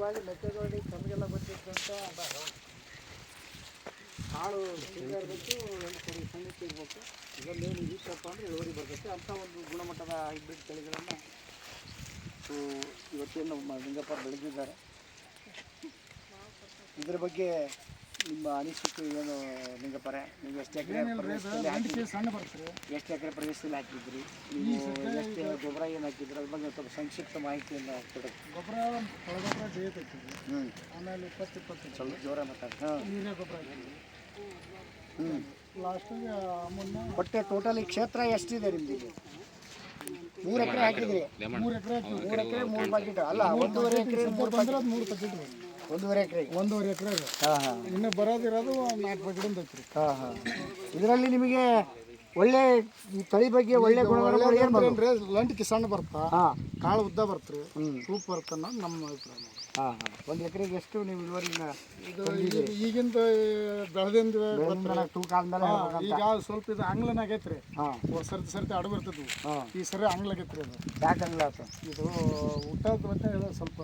ಸಹಜವಾಗಿ ಮೆಕ್ಕೆಜೋಳ ತಮಗೆಲ್ಲ ಗೊತ್ತಿದ್ದಂಥ ಕಾಳು ಶೇಂಗಾ ಇರಬೇಕು, ಸಣ್ಣಕ್ಕೆ ಇರಬೇಕು. ಇದರಲ್ಲೇನು ಈಶಪ್ಪ ಅಂದರೆ ಇಳುವರಿ ಬರ್ತೈತೆ ಅಂಥ ಒಂದು ಗುಣಮಟ್ಟದ ಹೈಬ್ರಿಡ್ ತಳಿಗಳನ್ನು ಇವತ್ತೇನು ನಮ್ಮ ಲಿಂಗಪ್ಪ ಬೆಳೆದಿದ್ದಾರೆ. ಇದರ ಬಗ್ಗೆ ನಿಮ್ಮ ಅನಿಸಿಕೆ ಏನು ಲಿಂಗಪ್ಪರೇ? ನೀವು ಎಷ್ಟು ಎಕರೆ ಪ್ರದೇಶದಲ್ಲಿ ಹಾಕಿದ್ರಿ? ನೀವು ಎಷ್ಟು ಗೊಬ್ಬರ ಏನು ಹಾಕಿದ್ರಿ? ಅದ್ರ ಬಗ್ಗೆ ಸ್ವಲ್ಪ ಸಂಕ್ಷಿಪ್ತ ಮಾಹಿತಿಯನ್ನು ಕೊಡಿ. ಗೊಬ್ಬರ ಗೊಬ್ಬರ ಡೇಟ್ ಹಾಕಿದ್ವಿ, ಆಮೇಲೆ 20 ಸ್ವಲ್ಪ ಜೋರ ಮಾತಾಡಿ. ನೀರೇ ಗೊಬ್ಬರ ಹಾಕಿದ್ವಿ. ಲಾಸ್ಟಿಗೆ ಮುನ್ನ ಒಟ್ಟೆ ಟೋಟಲಿ ಕ್ಷೇತ್ರ ಎಷ್ಟಿದೆ ನಿಮ್ದು? 3 ಎಕರೆ ಹಾಕಿದ್ರಿ? 3 ಎಕರೆ ಹಾಕಿದ್ವಿ. 3 ಎಕರೆ 3 ಪ್ಯಾಕೆಟ್ ಅಲ್ಲ, 1.5 ಎಕರೆ 3 ಪ್ಯಾಕೆಟ್. 3 ಪ್ಯಾಕೆಟ್ 1.5 ಎಕರೆ. 1.5 ಎಕರೆ. ಇನ್ನು ಬರೋದಿರೋದು 4 ಪ್ಯಾಕೆಟ್ ಐತ್ರಿ. ಇದರಲ್ಲಿ ನಿಮಗೆ ಒಳ್ಳೆ ತಳಿ ಬಗ್ಗೆ ಒಳ್ಳೆ ಗುಣಗಳು ಏನು ಬರುತ್ತೆ? ಲಂಟಿಗೆ ಸಣ್ಣ ಬರ್ತಾ, ಕಾಳು ಉದ್ದ ಬರ್ತ್ರಿ, ಸೂಪ್ ಬರುತ್ತೆ ಅನ್ನೋದು ನಮ್ಮ ಅಭಿಪ್ರಾಯ. 1 ಎಕರೆಗೆ ಎಷ್ಟು ನೀವು ಇಳುವರಿನ? ಈಗಿಂದ ಬೆಳೆದಿಂದ ತೂಕ ಆದ್ಮೇಲೆ ಈಗ ಸ್ವಲ್ಪ ಇದು ಅಂಗ್ಲನಾಗೈತ್ರಿ. ಸರ್ತಿ ಅಡವು ಇರ್ತದ್ವಿ, ಈ ಸರಿ ಅಂಗ್ಲಾಗೈತ್ರಿ. ಅದು ಯಾಕೆ ಅಂಗ್ಲ ಆಯ್ತು? ಇದು ಊಟದ ಮತ್ತೆ ಸ್ವಲ್ಪ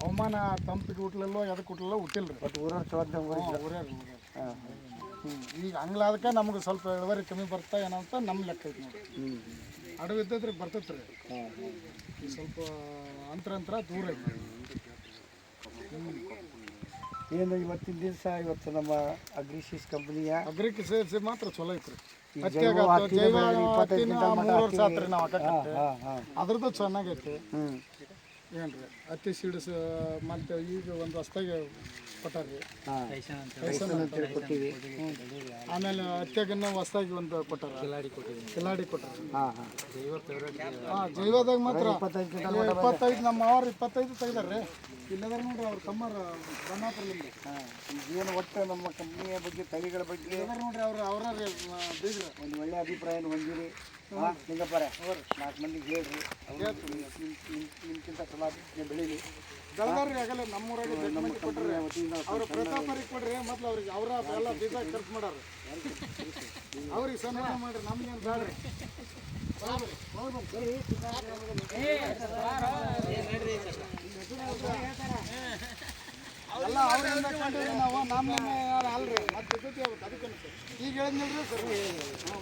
ಹವಾಮಾನ ತಂಪಿಗೆ ಹುಟ್ಲಲ್ಲೋ ಅದಕ್ಕೆ ಹುಟ್ಲಲ್ಲೋ ಹುಟ್ಟಿಲ್ರಿ. ಬಟ್ ಊರವ್ರು ಚೋದ್ನ ಊರ್ಯಾರ ಈಗ ಅಂಗ್ಲ ಅದಕ್ಕೆ ನಮ್ಗೆ ಸ್ವಲ್ಪ ಇಳುವರಿ ಕಮ್ಮಿ ಬರ್ತಾ ಏನಂತ ನಮ್ಮ ಲೆಕ್ಕ ಐತಿ ನೋಡಿ. ಅಡವು ಇದ್ದದ್ರಿ ಬರ್ತೈತ್ರಿ, ಈ ಸ್ವಲ್ಪ ಅಂತರ ದೂರ ಐತಿ. ಏನು ಇವತ್ತಿನ ದಿವಸ ಇವತ್ತು ನಮ್ಮ ಅಗ್ರಿಸಿಸ್ ಕಂಪ್ನಿಯ ಅಗ್ರಿಕಲ್ಚರ್ ಮಾತ್ರ ಚಲೋ ಐತ್ರಿ. ಜೈವ 3 ವರ್ಷ ಆತ್ರಿ ನಾವು ಹಾಕಕ್ಕೆ. ಅದ್ರದ್ದು ಚೆನ್ನಾಗೈತಿ ಏನ್ರಿ. ಹತ್ತಿ ಸೀಡ್ಸ್ ಮತ್ತು ಈಗ ಒಂದು ಹೊಸ್ದಾಗಿ ಕೊಟ್ಟಾರ್ರಿ, ಆಮೇಲೆ ಹತ್ತಿಯಾಗನ್ನ ಹೊಸ್ದಾಗಿ ಒಂದು ಕೊಟ್ಟಾರ, ಕಿಲಾಡಿ ಕೊಟ್ಟಾರ. ಜೈವದಾಗ ಮಾತ್ರ 25 ನಮ್ಮ ಅವ್ರು 25 ತೆಗ್ದಾರ್ರಿ. ಇಲ್ಲದಾರ ನೋಡ್ರಿ ಅವ್ರ ಕಮ್ಮರ ಬಣ್ಣಾಪುರದಿಂದ. ಏನು ಒಟ್ಟು ನಮ್ಮ ಕಂಪ್ನಿಯ ಬಗ್ಗೆ ತಳಿಗಳ ಬಗ್ಗೆ ನೋಡ್ರಿ ಅವ್ರ ಬೀಗ್ರ ಒಂದು ಒಳ್ಳೆ ಅಭಿಪ್ರಾಯ ಹೊಂದಿರಿ ಲಿಂಗಪ್ಪರ. 4 ಮಂದಿಗೆ ಹೇಳ್ರಿ, ನಿಮ್ಗಿಂತ ಚಲೋ ಬೆಳೀಲಿ. ಬೆಳೆದಾರ್ರಿ ಆಗಲ್ಲ ನಮ್ಮೂರಾಗ ನಮ್ಮ ಕೊಟ್ಟರೆ ಅವ್ರ ಪ್ರತಾಪರಿಗೆ ಕೊಡ್ರಿ. ಮೊದ್ಲು ಅವ್ರಿಗೆ ಅವರ ಎಲ್ಲ ಬೀಜ ಖರ್ಚು ಮಾಡಾರ್ರಿ, ಅವ್ರಿಗೆ ಸನ್ಮಾನ ಮಾಡ್ರಿ, ನಮ್ಗೇನು ಬೇಡ್ರಿ. ಎಲ್ಲ ಅವ್ರಿಂದ ಕಂಡಿರಿ ನಾವು, ನಮ್ಮ ಅಲ್ರಿ ಮತ್ತೆ ಅದಕ್ಕೆ ಈಗ ಹೇಳಿದ್ನಿಲ್ರಿ ಸರ್.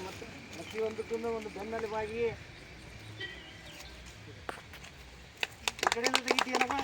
ಮತ್ತು ಪ್ರತಿಯೊಂದಕ್ಕೂ ಒಂದು ಬೆನ್ನೆಲುಬಾಗಿ ಈ ಕಡೆಯಿಂದ ತೆಗಿತೀಯನಪ್ಪ.